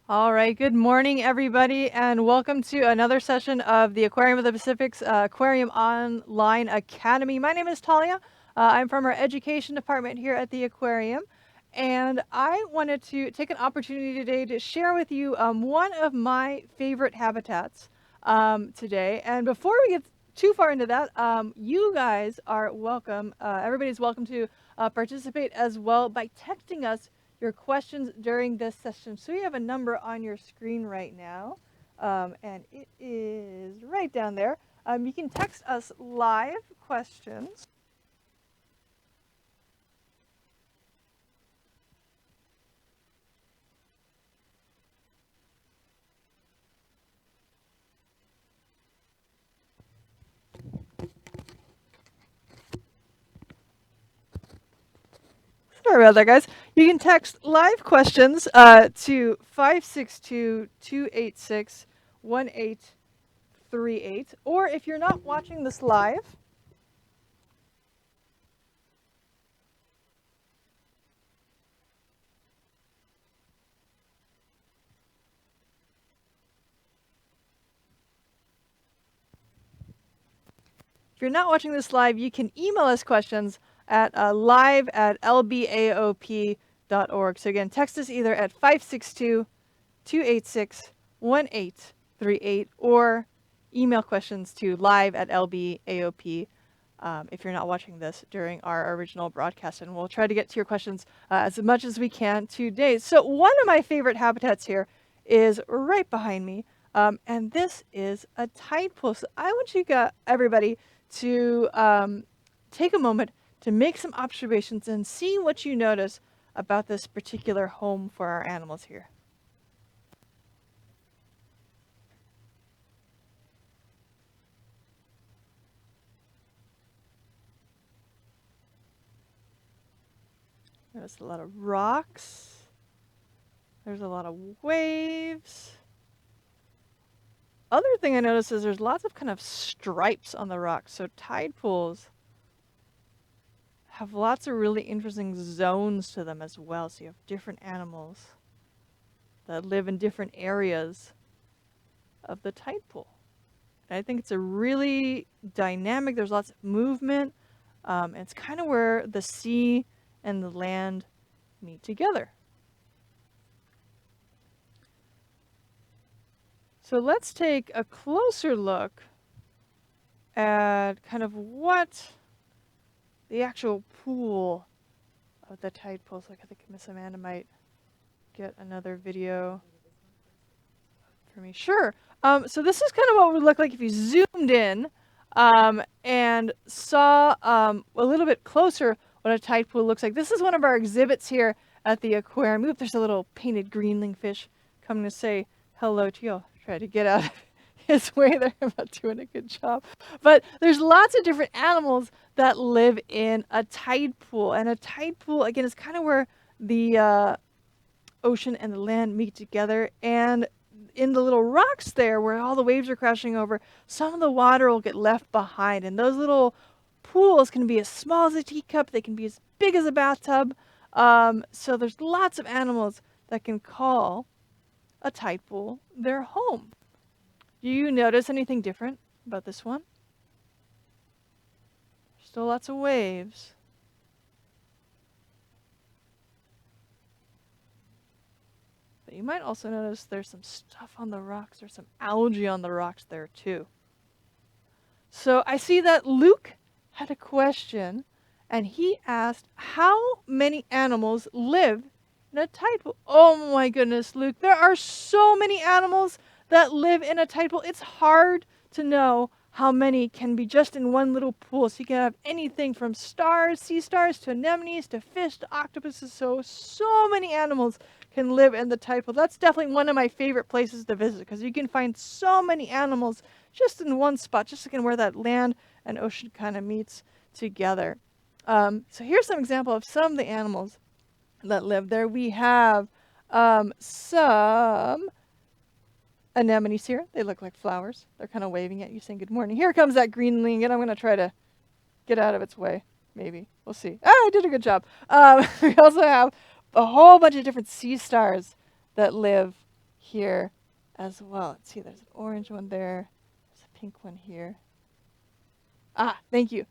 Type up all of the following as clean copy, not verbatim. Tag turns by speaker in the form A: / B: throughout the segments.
A: All right, good morning, everybody, and welcome to another session of the Aquarium of the Pacific's Aquarium Online Academy. My name is Talia. I'm from our education department here at the Aquarium, and I wanted to take an opportunity today to share with you one of my favorite habitats today. And before we get too far into that, you guys are welcome. Everybody's welcome to participate as well by texting us your questions during this session. So you have a number on your screen right now, and it is right down there. You can text us live questions. Sorry about that, guys. You can text live questions to 562-286-1838. Or if you're not watching this live, you can email us questions at live@lbaop.org. So again, text us either at 562-286-1838 or email questions to live@lbaop if you're not watching this during our original broadcast. And we'll try to get to your questions as much as we can today. So one of my favorite habitats here is right behind me. And this is a tide pool. So I want you everybody to take a moment to make some observations and see what you notice about this particular home for our animals here. Notice a lot of rocks. There's a lot of waves. Other thing I noticed is there's lots of kind of stripes on the rocks. So tide pools have lots of really interesting zones to them as well. So you have different animals that live in different areas of the tide pool. And I think it's a really dynamic, there's lots of movement. It's kind of where the sea and the land meet together. So let's take a closer look at kind of what the actual pool of the tide pools. Like I think Miss Amanda might get another video for me. Sure. So this is kind of what it would look like if you zoomed in and saw a little bit closer what a tide pool looks like. This is one of our exhibits here at the aquarium. Oop, there's a little painted greenling fish coming to say hello to you. I'll try to get out of his way there. I'm not doing a good job. But there's lots of different animals that live in a tide pool. And a tide pool, again, is kind of where the ocean and the land meet together. And in the little rocks there where all the waves are crashing over, some of the water will get left behind. And those little pools can be as small as a teacup. They can be as big as a bathtub. So there's lots of animals that can call a tide pool their home. Do you notice anything different about this one? Still lots of waves. But you might also notice there's some stuff on the rocks. There's some algae on the rocks there too. So I see that Luke had a question, and he asked, how many animals live in a tide pool? Oh my goodness, Luke, there are so many animals that live in a tide pool. It's hard to know how many can be just in one little pool. So you can have anything from stars, sea stars, to anemones, to fish, to octopuses. So many animals can live in the tide pool. That's definitely one of my favorite places to visit because you can find so many animals just in one spot, just again where that land and ocean kind of meets together. So here's some example of some of the animals that live there. We have some anemones here. They look like flowers. They're kind of waving at you, saying good morning. Here comes that greenling, and I'm going to try to get out of its way. Maybe. We'll see. I did a good job. We also have a whole bunch of different sea stars that live here as well. Let's see, there's an orange one there. There's a pink one here. Ah, thank you.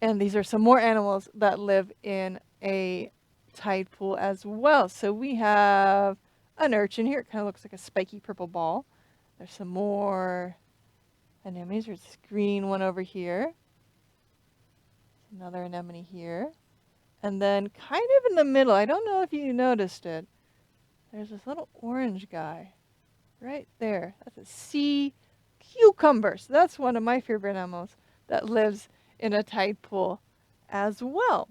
A: And these are some more animals that live in a tide pool as well. So we have an urchin here. It kind of looks like a spiky purple ball. There's some more anemones. There's this green one over here. Another anemone here. And then kind of in the middle, I don't know if you noticed it, there's this little orange guy right there. That's a sea cucumber. So that's one of my favorite animals that lives in a tide pool as well.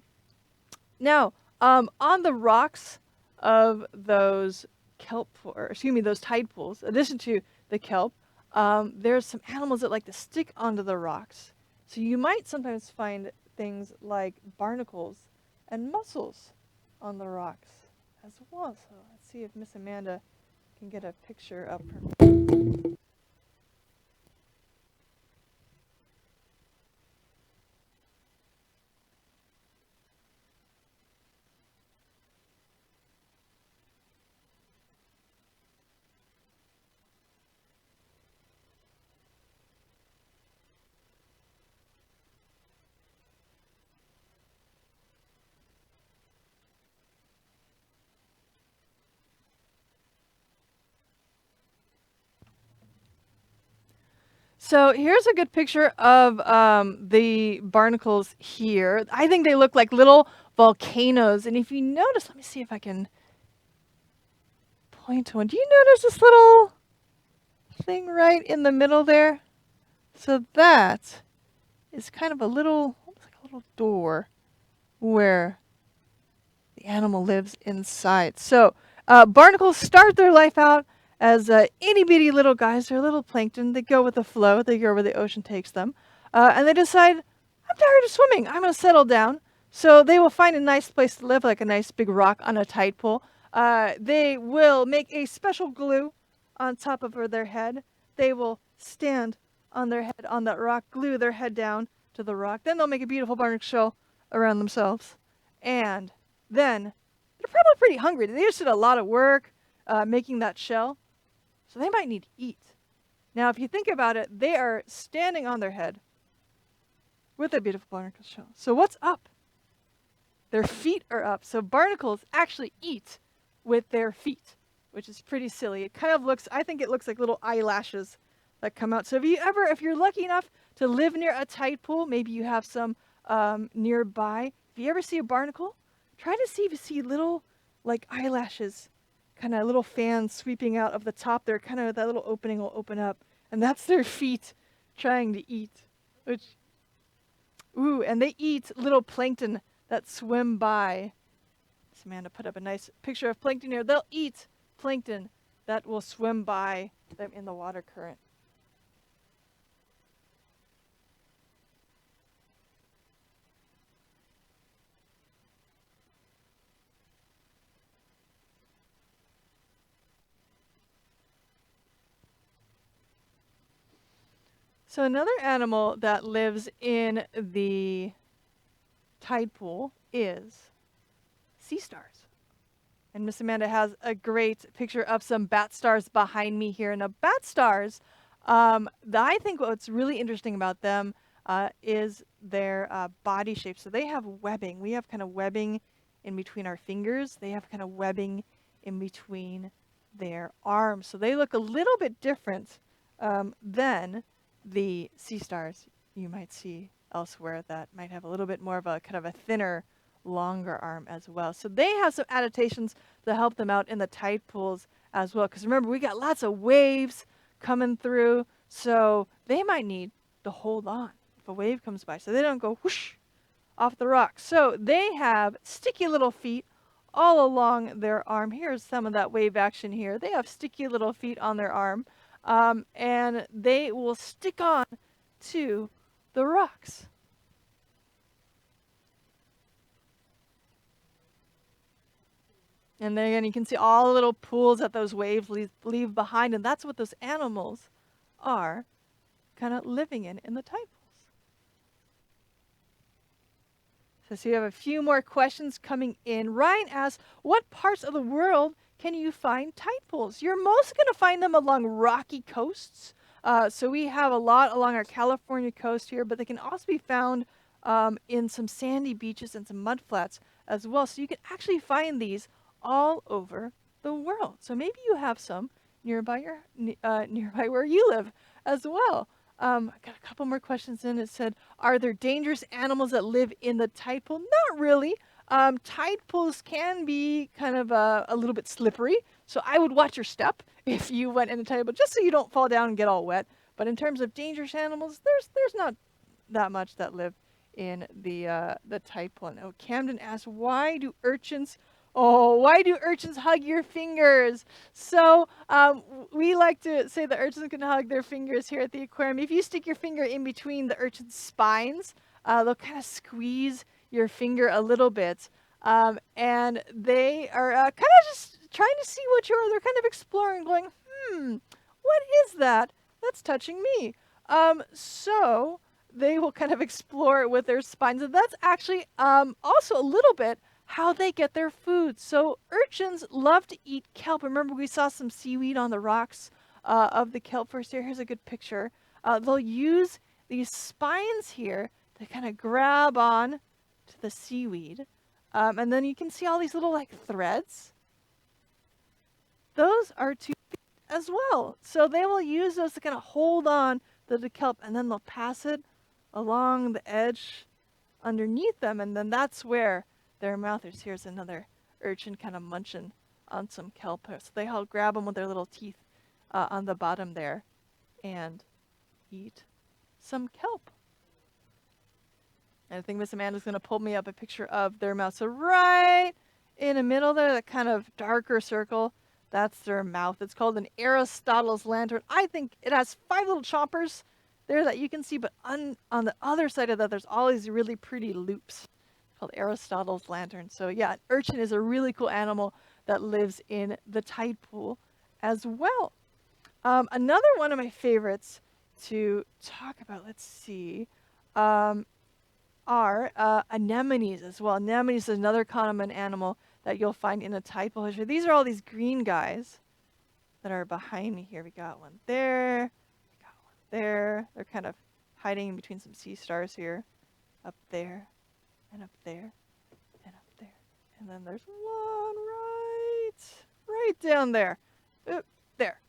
A: Now, on the rocks of those those tide pools, in addition to the kelp, there's some animals that like to stick onto the rocks. So you might sometimes find things like barnacles and mussels on the rocks as well. So let's see if Miss Amanda can get a picture of her. So here's a good picture of the barnacles here. I think they look like little volcanoes. And if you notice, let me see if I can point to one. Do you notice this little thing right in the middle there? So that is kind of almost like a little door where the animal lives inside. So barnacles start their life out as itty bitty little guys. They're little plankton. They go with the flow. They go where the ocean takes them. And they decide, I'm tired of swimming. I'm going to settle down. So they will find a nice place to live, like a nice big rock on a tide pool. They will make a special glue on top of their head. They will stand on their head on that rock, glue their head down to the rock. Then they'll make a beautiful barnacle shell around themselves. And then they're probably pretty hungry. They just did a lot of work making that shell, so they might need to eat. Now, if you think about it, they are standing on their head with a beautiful barnacle shell. So what's up? Their feet are up. So barnacles actually eat with their feet, which is pretty silly. It kind of looks, I think it looks like little eyelashes that come out. So if you're lucky enough to live near a tide pool, maybe you have some nearby. If you ever see a barnacle, try to see if you see little like eyelashes, kind of little fans sweeping out of the top there. Kind of that little opening will open up, and that's their feet trying to eat. And they eat little plankton that swim by. Samantha put up a nice picture of plankton here. They'll eat plankton that will swim by them in the water current. So another animal that lives in the tide pool is sea stars. And Miss Amanda has a great picture of some bat stars behind me here. Now, bat stars, I think what's really interesting about them is their body shape. So they have webbing. We have kind of webbing in between our fingers. They have kind of webbing in between their arms. So they look a little bit different than the sea stars you might see elsewhere that might have a little bit more of a kind of a thinner, longer arm as well. So they have some adaptations to help them out in the tide pools as well. Because remember, we got lots of waves coming through, so they might need to hold on if a wave comes by so they don't go whoosh off the rocks. So they have sticky little feet all along their arm. Here's some of that wave action here. They have sticky little feet on their arm, and they will stick on to the rocks. And then you can see all the little pools that those waves leave behind, and that's what those animals are kind of living in the tide pools. So you have a few more questions coming in. Ryan asks, what parts of the world can you find tide pools? You're mostly going to find them along rocky coasts. So we have a lot along our California coast here, but they can also be found in some sandy beaches and some mudflats as well. So you can actually find these all over the world. So maybe you have some nearby nearby where you live as well. I got a couple more questions in. It said, are there dangerous animals that live in the tide pool? Not really. Tide pools can be kind of a little bit slippery, so I would watch your step if you went in a tide pool, just so you don't fall down and get all wet. But in terms of dangerous animals, there's not that much that live in the tide pool. Now, Camden asks, why do urchins hug your fingers? So we like to say the urchins can hug their fingers here at the aquarium. If you stick your finger in between the urchin's spines, they'll kind of squeeze your finger a little bit. And they are kind of just trying to see what you are. They're kind of exploring, going, what is that? That's touching me. So they will kind of explore it with their spines. And that's actually also a little bit how they get their food. So urchins love to eat kelp. Remember, we saw some seaweed on the rocks of the kelp first here. Here's a good picture. They'll use these spines here to kind of grab on to the seaweed. And then you can see all these little like threads. Those are tooth as well. So they will use those to kind of hold on to the kelp, and then they'll pass it along the edge underneath them, and then that's where their mouth is. Here's another urchin kind of munching on some kelp. So they all grab them with their little teeth on the bottom there and eat some kelp. And I think Miss Amanda's going to pull me up a picture of their mouth. So right in the middle there, that kind of darker circle, that's their mouth. It's called an Aristotle's lantern. I think it has 5 little chompers there that you can see, but on the other side of that, there's all these really pretty loops called Aristotle's lantern. So yeah, an urchin is a really cool animal that lives in the tide pool as well. Another one of my favorites to talk about, let's see, are anemones as well. Anemones is another common animal that you'll find in a tide pool. These are all these green guys that are behind me here. We got one there, we got one there. They're kind of hiding in between some sea stars here. Up there, and up there, and up there. And then there's one right down there. Oop, there.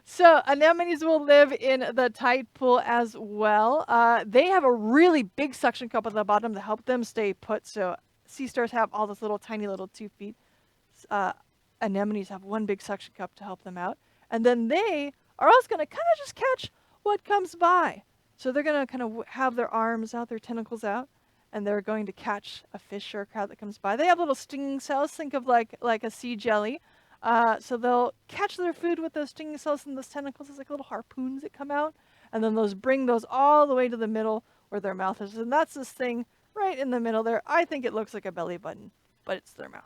A: So anemones will live in the tide pool as well. They have a really big suction cup at the bottom to help them stay put. So sea stars have all those little tiny little 2 feet. Anemones have one big suction cup to help them out. And then they are also going to kind of just catch what comes by. So they're going to kind of have their arms out, their tentacles out, and they're going to catch a fish or a crab that comes by. They have little stinging cells. Think of like a sea jelly. So they'll catch their food with those stinging cells and those tentacles. It's like little harpoons that come out. And then bring those all the way to the middle where their mouth is. And that's this thing right in the middle there. I think it looks like a belly button, but it's their mouth.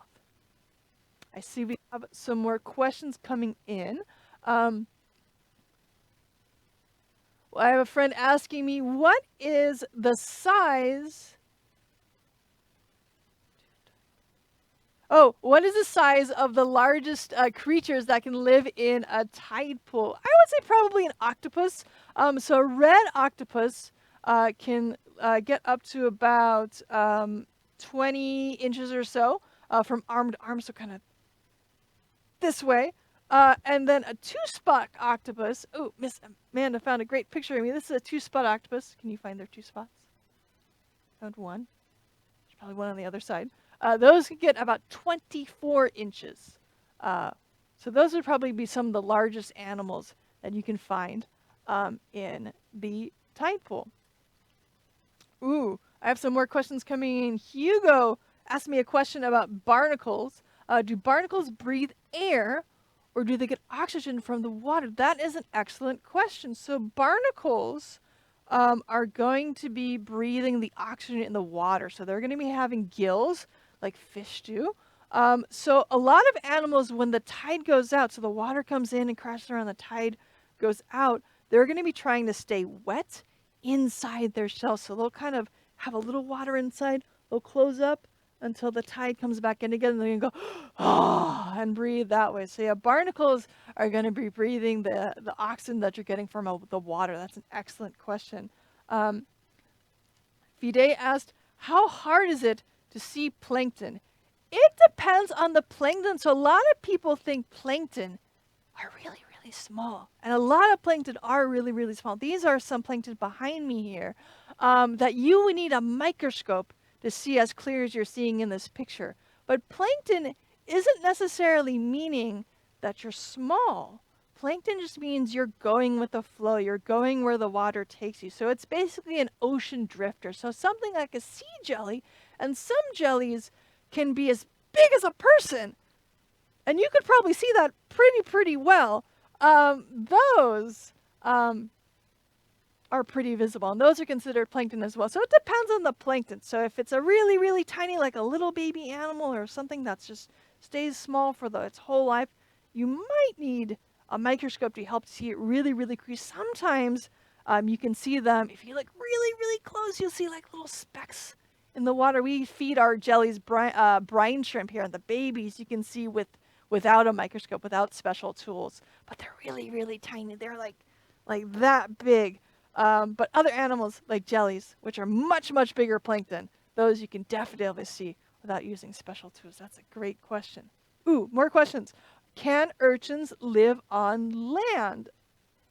A: I see we have some more questions coming in. I have a friend asking me, what is the size... what is the size of the largest creatures that can live in a tide pool? I would say probably an octopus. So a red octopus can get up to about 20 inches or so from arm to arm, so kind of this way. And then a 2-spot octopus. Oh, Miss Amanda found a great picture of me. This is a 2-spot octopus. Can you find their 2 spots? Found one. There's probably one on the other side. Those can get about 24 inches. So those would probably be some of the largest animals that you can find in the tide pool. Ooh, I have some more questions coming in. Hugo asked me a question about barnacles. Do barnacles breathe air, or do they get oxygen from the water? That is an excellent question. So barnacles are going to be breathing the oxygen in the water. So they're going to be having gills like fish do. So a lot of animals, when the tide goes out, so the water comes in and crashes around, the tide goes out, they're going to be trying to stay wet inside their shell. So they'll kind of have a little water inside, they'll close up, until the tide comes back in again, and they're going to go, oh, and breathe that way. So yeah, barnacles are going to be breathing the oxygen that you're getting from the water. That's an excellent question. Fide asked, how hard is it to see plankton? It depends on the plankton. So a lot of people think plankton are really, really small. And a lot of plankton are really, really small. These are some plankton behind me here that you would need a microscope to see as clear as you're seeing in this picture. But plankton isn't necessarily meaning that you're small. Plankton just means you're going with the flow. You're going where the water takes you. So it's basically an ocean drifter. So something like a sea jelly, and some jellies can be as big as a person. And you could probably see that pretty well. Those are pretty visible, and those are considered plankton as well. So it depends on the plankton. So if it's a really, really tiny, like a little baby animal or something that's just stays small for its whole life, you might need a microscope to help see it really, really clear. Sometimes you can see them. If you look really, really close, you'll see like little specks in the water. We feed our jellies brine shrimp here, and the babies you can see without a microscope, without special tools. But they're really, really tiny. They're like that big. But other animals like jellies, which are much, much bigger plankton, those you can definitely see without using special tools. That's a great question. Ooh, more questions. Can urchins live on land?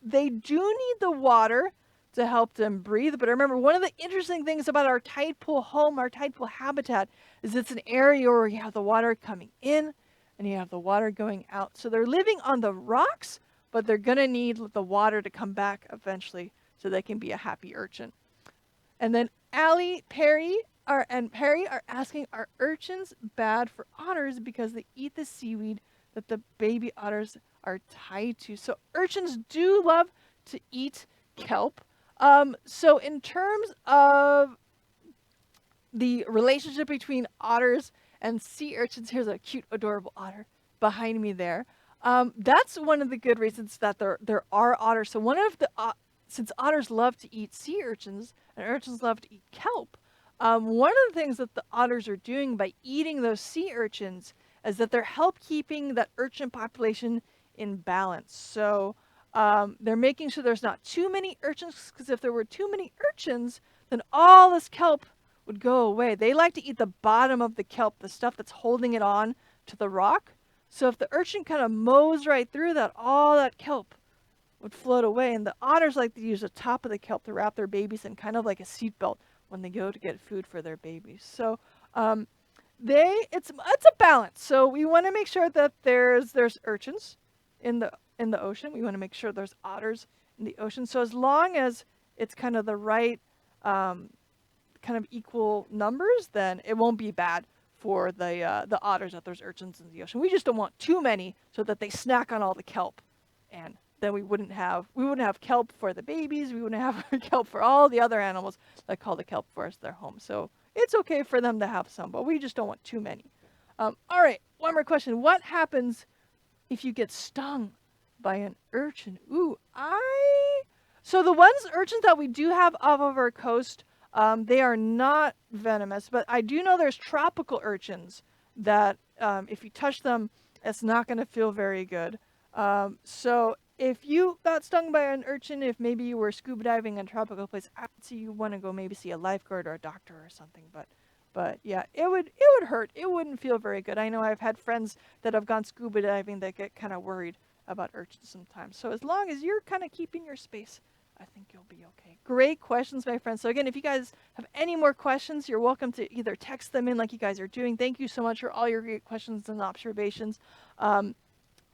A: They do need the water to help them breathe. But remember, one of the interesting things about our tide pool home, our tide pool habitat, is it's an area where you have the water coming in and you have the water going out. So they're living on the rocks, but they're going to need the water to come back eventually so they can be a happy urchin. And then Allie, Perry, and Perry are asking, are urchins bad for otters because they eat the seaweed that the baby otters are tied to? So urchins do love to eat kelp. So in terms of the relationship between otters and sea urchins, here's a cute, adorable otter behind me there. That's one of the good reasons that there are otters. So one of the since otters love to eat sea urchins and urchins love to eat kelp, one of the things that the otters are doing by eating those sea urchins is that they're help keeping that urchin population in balance. So they're making sure there's not too many urchins, because if there were too many urchins, then all this kelp would go away. They like to eat the bottom of the kelp, the stuff that's holding it on to the rock. So if the urchin kind of mows right through that, all that kelp would float away. And the otters like to use the top of the kelp to wrap their babies in, kind of like a seatbelt when they go to get food for their babies. So it's a balance. So we want to make sure that there's urchins in the ocean. We want to make sure there's otters in the ocean. So as long as it's kind of the right kind of equal numbers, then it won't be bad for the otters that there's urchins in the ocean. We just don't want too many so that they snack on all the kelp, and then we wouldn't have kelp for the babies. We wouldn't have kelp for all the other animals that call the kelp forest their home. So it's okay for them to have some, but we just don't want too many. All right, one more question. What happens if you get stung by an urchin? So the urchins that we do have off of our coast, they are not venomous, but I do know there's tropical urchins that if you touch them, it's not going to feel very good. So if you got stung by an urchin, if maybe you were scuba diving in a tropical place, I'd say you want to go maybe see a lifeguard or a doctor or something. But yeah, it would hurt. It wouldn't feel very good. I know I've had friends that have gone scuba diving that get kind of worried about urchins sometimes. So as long as you're kind of keeping your space, I think you'll be okay. Great questions, my friends. So again, if you guys have any more questions, you're welcome to either text them in like you guys are doing. Thank you so much for all your great questions and observations.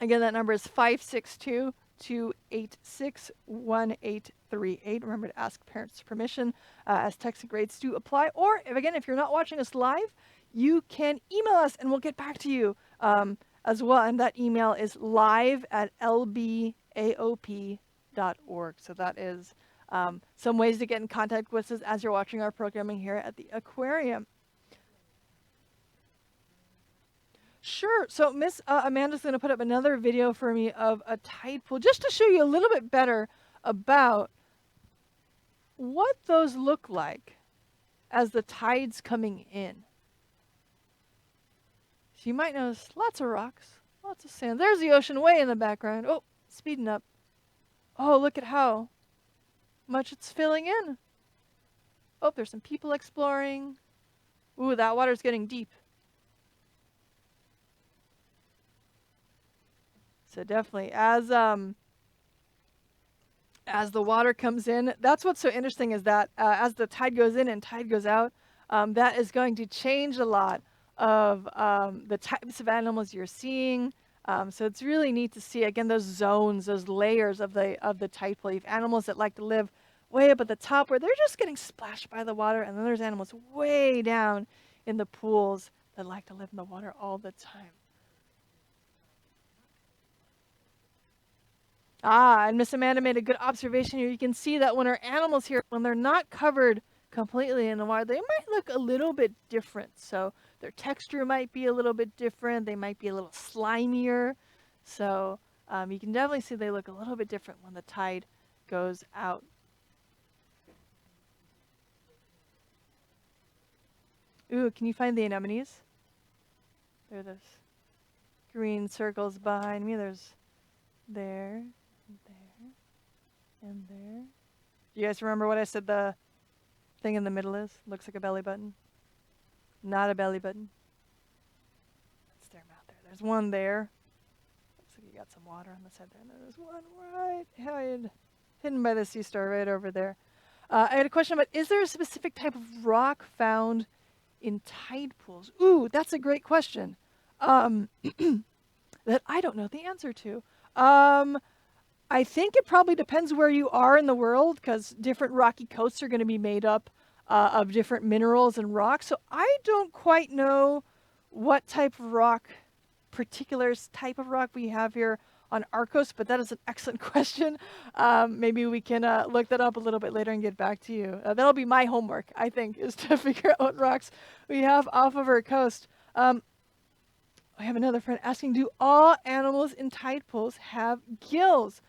A: Again, that number is 562-286-1838. Remember to ask parents' permission as text and grades do apply. Or if you're not watching us live, you can email us and we'll get back to you as well. And that email is live@lbaop.org. So that is some ways to get in contact with us as you're watching our programming here at the aquarium. Sure. So Miss Amanda's going to put up another video for me of a tide pool just to show you a little bit better about what those look like as the tide's coming in. So you might notice lots of rocks, lots of sand. There's the ocean way in the background. Oh, speeding up. Oh, look at how much it's filling in. Oh, there's some people exploring. Ooh, that water's getting deep. So definitely, as the water comes in, that's what's so interesting is that as the tide goes in and tide goes out, that is going to change a lot of the types of animals you're seeing. So it's really neat to see again those zones, those layers of the tide pool. You have animals that like to live way up at the top where they're just getting splashed by the water, and then there's animals way down in the pools that like to live in the water all the time. Ah, and Miss Amanda made a good observation here. You can see that when our animals here, when they're not covered completely in the water, they might look a little bit different. So their texture might be a little bit different. They might be a little slimier. So you can definitely see they look a little bit different when the tide goes out. Ooh, can you find the anemones? There are those green circles behind me. There's there, there, and there. Do you guys remember what I said the thing in the middle is? Looks like a belly button. Not a belly button. That's their mouth there. There's one there. Looks like you got some water on the side there. And there's one right hidden by the sea star right over there. I had a question about, is there a specific type of rock found in tide pools? Ooh, that's a great question. That I don't know the answer to. I think it probably depends where you are in the world because different rocky coasts are going to be made up of different minerals and rocks. So I don't quite know what type of rock, particular type of rock we have here on our coast, but that is an excellent question. Maybe we can look that up a little bit later and get back to you. That'll be my homework, I think, is to figure out what rocks we have off of our coast. I have another friend asking, do all animals in tide pools have gills?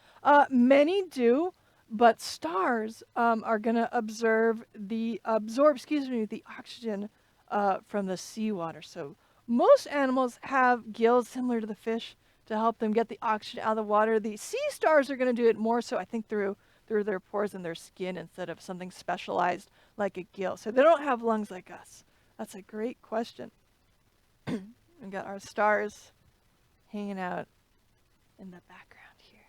A: Many do, but stars are going to absorb the oxygen from the seawater. So most animals have gills similar to the fish to help them get the oxygen out of the water. The sea stars are going to do it more so, I think, through their pores in their skin instead of something specialized like a gill. So they don't have lungs like us. That's a great question. We got our stars hanging out in the background here.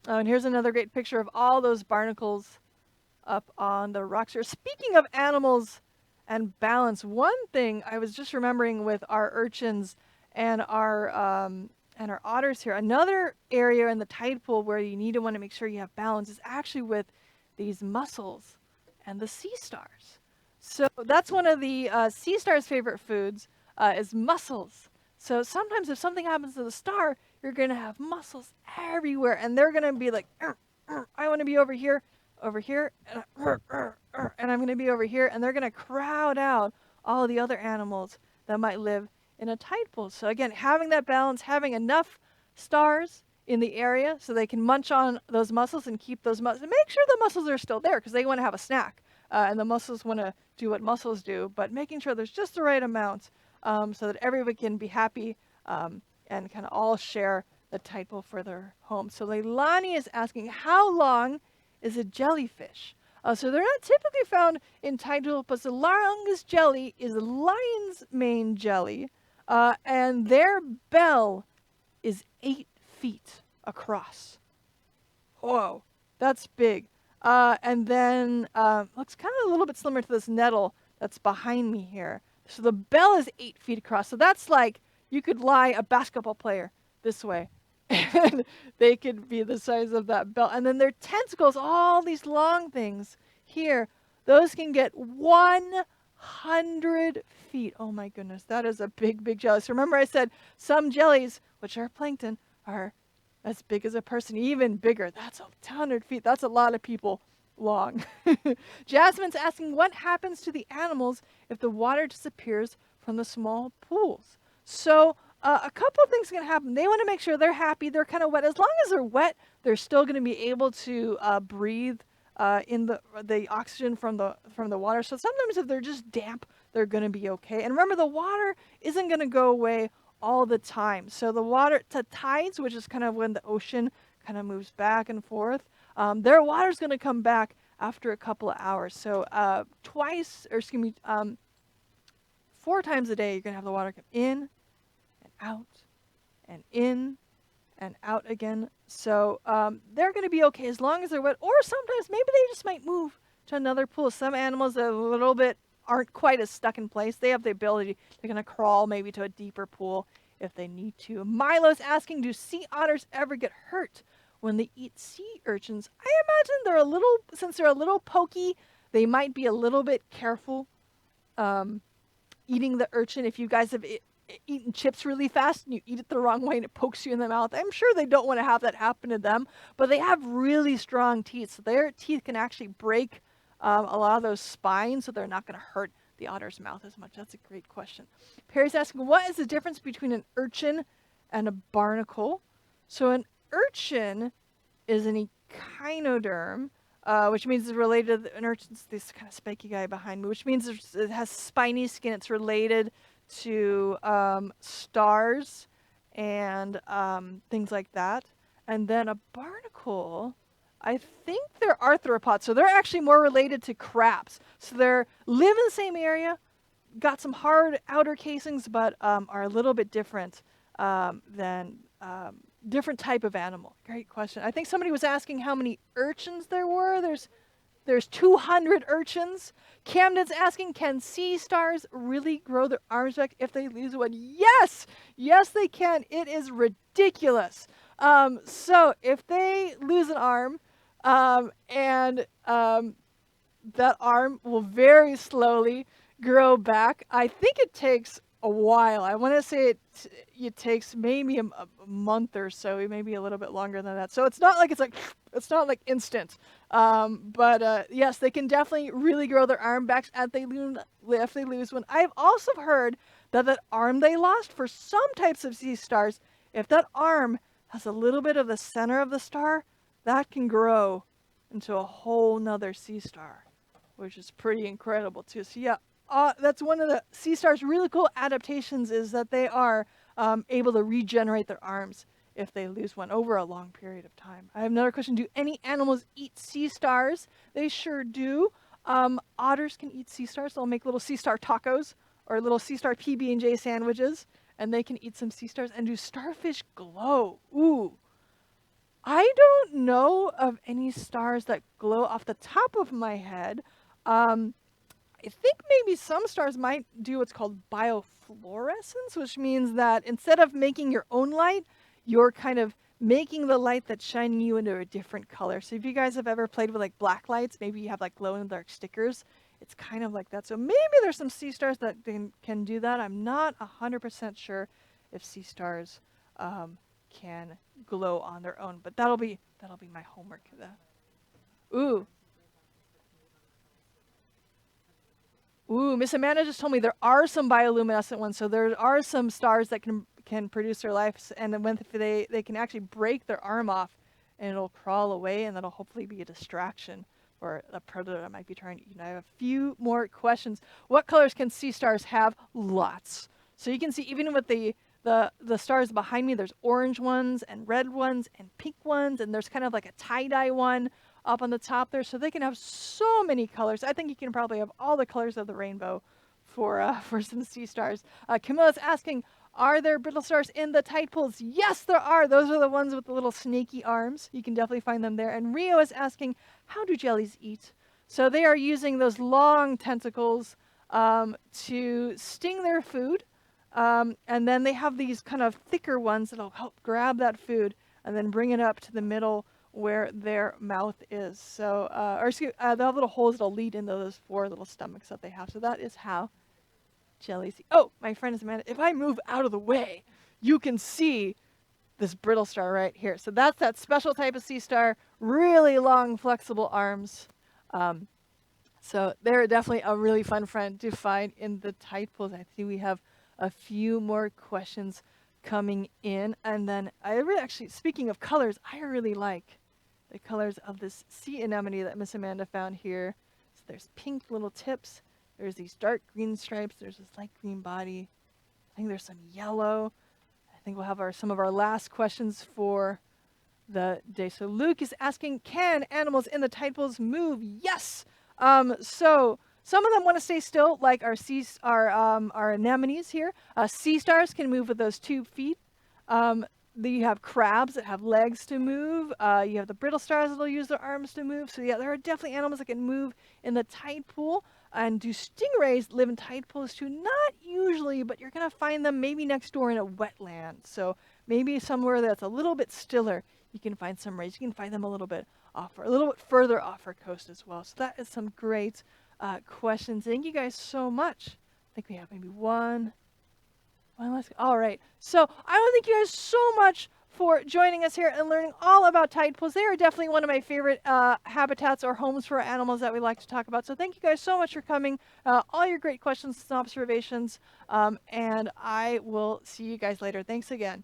A: Oh, and here's another great picture of all those barnacles up on the rocks here. Speaking of animals and balance, one thing I was just remembering with our urchins and our otters here, another area in the tide pool where you need to want to make sure you have balance is actually with these mussels and the sea stars. So that's one of the sea stars' favorite foods is mussels. So sometimes if something happens to the star, you're going to have mussels everywhere, and they're going to be like, I want to be over here, and I'm going to be over here, and they're going to crowd out all the other animals that might live in a tide pool. So again, having that balance, having enough stars in the area so they can munch on those mussels and keep those mussels, and make sure the mussels are still there because they want to have a snack, and the mussels want to do what mussels do, but making sure there's just the right amount so that everybody can be happy and kind of all share the tide pool for their home. So Leilani is asking, how long is a jellyfish? So they're not typically found in tide pool, but the longest jelly is a lion's mane jelly, and their bell is 8 feet across. Whoa, that's big. And then looks kind of a little bit similar to this nettle that's behind me here. So the bell is 8 feet across. So that's like you could lie a basketball player this way, and they could be the size of that bell. And then their tentacles, all these long things here, those can get 100 feet. Oh my goodness, that is a big, big jelly. So remember I said some jellies, which are plankton, are as big as a person, even bigger. That's 100 feet. That's a lot of people long. Jasmine's asking, what happens to the animals if the water disappears from the small pools? So a couple of things are going to happen. They want to make sure they're happy. They're kind of wet. As long as they're wet, they're still going to be able to breathe in the oxygen from the water. So sometimes if they're just damp, they're going to be okay. And remember, the water isn't going to go away all the time. So the water, to tides, which is kind of when the ocean kind of moves back and forth, their water's going to come back after a couple of hours. So twice, or excuse me, 4 times a day, you're going to have the water come in and out and in and out again. So they're going to be okay as long as they're wet. Or sometimes maybe they just might move to another pool. Some animals that are a little bit aren't quite as stuck in place. They have the ability, they're going to crawl maybe to a deeper pool if they need to. Milo's asking, do sea otters ever get hurt when they eat sea urchins? I imagine since they're a little pokey, they might be a little bit careful eating the urchin. If you guys have eaten chips really fast and you eat it the wrong way and it pokes you in the mouth, I'm sure they don't want to have that happen to them, but they have really strong teeth, so their teeth can actually break a lot of those spines, so they're not going to hurt the otter's mouth as much. That's a great question. Perry's asking, what is the difference between an urchin and a barnacle? So an urchin is an echinoderm, which means it's related to an urchin's this kind of spiky guy behind me, which means it has spiny skin. It's related to stars and things like that. And then a barnacle, I think they're arthropods, so they're actually more related to crabs. So they live in the same area, got some hard outer casings, but are a little bit different than different type of animal. Great question. I think somebody was asking how many urchins there were. There's 200 urchins. Camden's asking, can sea stars really grow their arms back if they lose one? Yes! Yes, they can. It is ridiculous. So if they lose an arm, and that arm will very slowly grow back. I think it takes a while. I want to say it takes maybe a month or so, maybe a little bit longer than that. So it's not like instant. But yes, they can definitely really grow their arm back if they lose one. I've also heard that arm they lost, for some types of sea stars, if that arm has a little bit of the center of the star, that can grow into a whole nother sea star, which is pretty incredible too. So yeah, that's one of the sea stars' really cool adaptations, is that they are able to regenerate their arms if they lose one over a long period of time. I have another question. Do any animals eat sea stars? They sure do. Otters can eat sea stars. They'll make little sea star tacos or little sea star PB&J sandwiches, and they can eat some sea stars. And do starfish glow? Ooh. I don't know of any stars that glow off the top of my head. I think maybe some stars might do what's called biofluorescence, which means that instead of making your own light, you're kind of making the light that's shining you into a different color. So if you guys have ever played with like black lights, maybe you have like glow in the dark stickers, it's kind of like that. So maybe there's some sea stars that can do that. I'm not 100% sure if sea stars can glow on their own, but that'll be my homework. Ooh. Ooh, Miss Amanda just told me there are some bioluminescent ones. So there are some stars that can produce their life, and then when they can actually break their arm off, and it'll crawl away, and that'll hopefully be a distraction for a predator that might be trying to eat. I have a few more questions. What colors can sea stars have? Lots. So you can see even with the stars behind me, there's orange ones and red ones and pink ones, and there's kind of like a tie-dye one up on the top there. So they can have so many colors. I think you can probably have all the colors of the rainbow for some sea stars. Camilla's asking, are there brittle stars in the tide pools? Yes, there are. Those are the ones with the little snaky arms. You can definitely find them there. And Rio is asking, how do jellies eat? So they are using those long tentacles to sting their food. And then they have these kind of thicker ones that'll help grab that food and then bring it up to the middle where their mouth is. So, they'll have little holes that'll lead into those 4 little stomachs that they have. So that is how jellies eat. Oh, my friend is Amanda. If I move out of the way, you can see this brittle star right here. So that's that special type of sea star, really long, flexible arms. So they're definitely a really fun friend to find in the tide pools. I think we have a few more questions coming in. And then actually, speaking of colors, I really like the colors of this sea anemone that Miss Amanda found here. So there's pink little tips. There's these dark green stripes. There's this light green body. I think there's some yellow. I think we'll have some of our last questions for the day. So Luke is asking, can animals in the tide pools move? Yes. So some of them want to stay still, like our anemones here. Sea stars can move with those 2 feet. You have crabs that have legs to move. You have the brittle stars that'll use their arms to move. So yeah, there are definitely animals that can move in the tide pool. And do stingrays live in tide pools too? Not usually, but you're going to find them maybe next door in a wetland. So maybe somewhere that's a little bit stiller, you can find some rays. You can find them a little bit further off our coast as well. So that is some great questions. Thank you guys so much. I think we have maybe one last. All right. So I want to thank you guys so much for joining us here and learning all about tide pools. They are definitely one of my favorite habitats or homes for animals that we like to talk about. So thank you guys so much for coming. All your great questions and observations. And I will see you guys later. Thanks again.